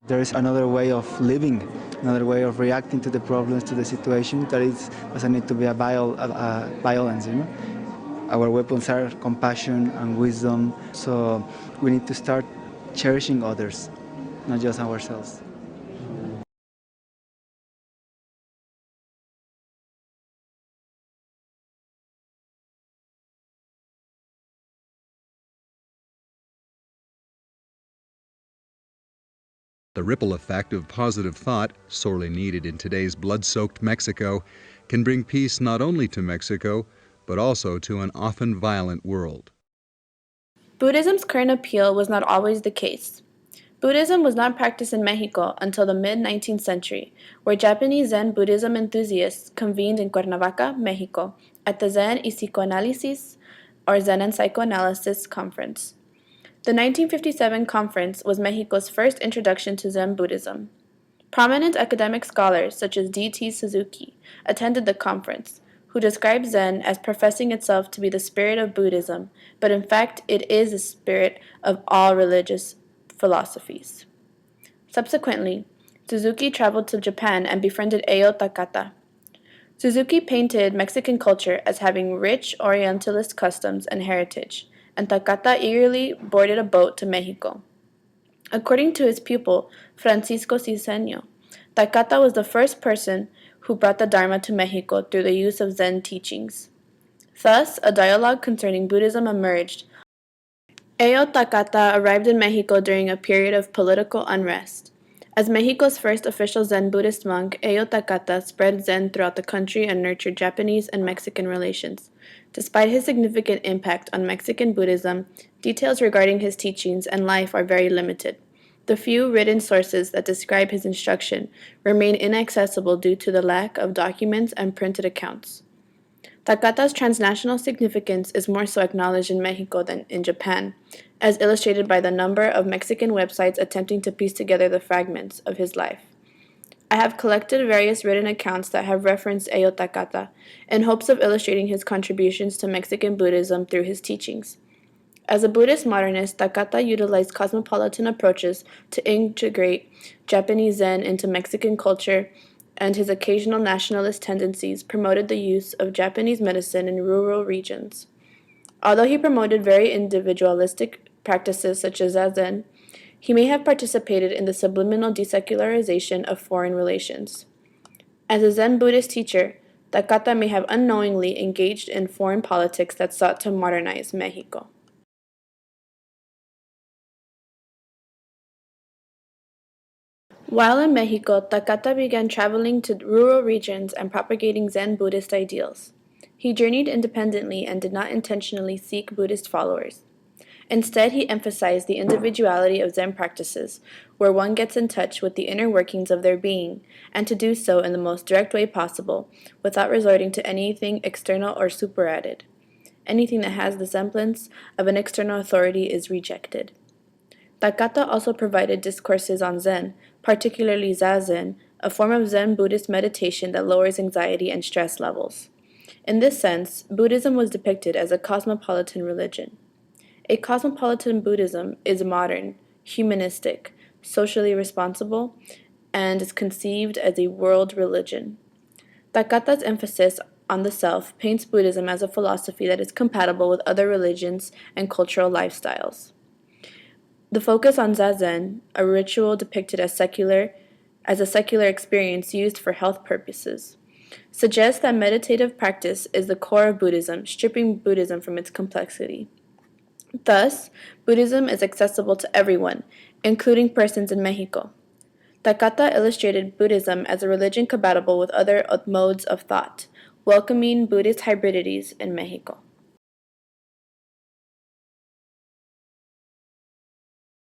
There is another way of living, another way of reacting to the problems, to the situation that doesn't need to be a violence, you know. Our weapons are compassion and wisdom, so we need to start cherishing others, not just ourselves. The ripple effect of positive thought, sorely needed in today's blood-soaked Mexico, can bring peace not only to Mexico, but also to an often violent world. Buddhism's current appeal was not always the case. Buddhism was not practiced in Mexico until the mid-19th century, where Japanese Zen Buddhism enthusiasts convened in Cuernavaca, Mexico, at the Zen y Psicoanálisis, or Zen and Psychoanalysis Conference. The 1957 conference was Mexico's first introduction to Zen Buddhism. Prominent academic scholars such as D.T. Suzuki attended the conference, who described Zen as professing itself to be the spirit of Buddhism, but in fact it is the spirit of all religious philosophies. Subsequently, Suzuki traveled to Japan and befriended Ejo Takata. Suzuki painted Mexican culture as having rich Orientalist customs and heritage, and Takata eagerly boarded a boat to Mexico. According to his pupil, Francisco Ciseño, Takata was the first person who brought the Dharma to Mexico through the use of Zen teachings. Thus, a dialogue concerning Buddhism emerged. Ejo Takata arrived in Mexico during a period of political unrest. As Mexico's first official Zen Buddhist monk, Ejo Takata spread Zen throughout the country and nurtured Japanese and Mexican relations. Despite his significant impact on Mexican Buddhism, details regarding his teachings and life are very limited. The few written sources that describe his instruction remain inaccessible due to the lack of documents and printed accounts. Takata's transnational significance is more so acknowledged in Mexico than in Japan, as illustrated by the number of Mexican websites attempting to piece together the fragments of his life. I have collected various written accounts that have referenced Ejo Takata in hopes of illustrating his contributions to Mexican Buddhism through his teachings. As a Buddhist modernist, Takata utilized cosmopolitan approaches to integrate Japanese Zen into Mexican culture, and his occasional nationalist tendencies promoted the use of Japanese medicine in rural regions. Although he promoted very individualistic practices such as Zazen, he may have participated in the subliminal desecularization of foreign relations. As a Zen Buddhist teacher, Takata may have unknowingly engaged in foreign politics that sought to modernize Mexico. While in Mexico, Takata began traveling to rural regions and propagating Zen Buddhist ideals. He journeyed independently and did not intentionally seek Buddhist followers. Instead, he emphasized the individuality of Zen practices, where one gets in touch with the inner workings of their being, and to do so in the most direct way possible, without resorting to anything external or superadded. Anything that has the semblance of an external authority is rejected. Takata also provided discourses on Zen, particularly Zazen, a form of Zen Buddhist meditation that lowers anxiety and stress levels. In this sense, Buddhism was depicted as a cosmopolitan religion. A cosmopolitan Buddhism is modern, humanistic, socially responsible, and is conceived as a world religion. Takata's emphasis on the self paints Buddhism as a philosophy that is compatible with other religions and cultural lifestyles. The focus on Zazen, a ritual depicted as a secular experience used for health purposes, suggests that meditative practice is the core of Buddhism, stripping Buddhism from its complexity. Thus, Buddhism is accessible to everyone, including persons in Mexico. Takata illustrated Buddhism as a religion compatible with other modes of thought, welcoming Buddhist hybridities in Mexico.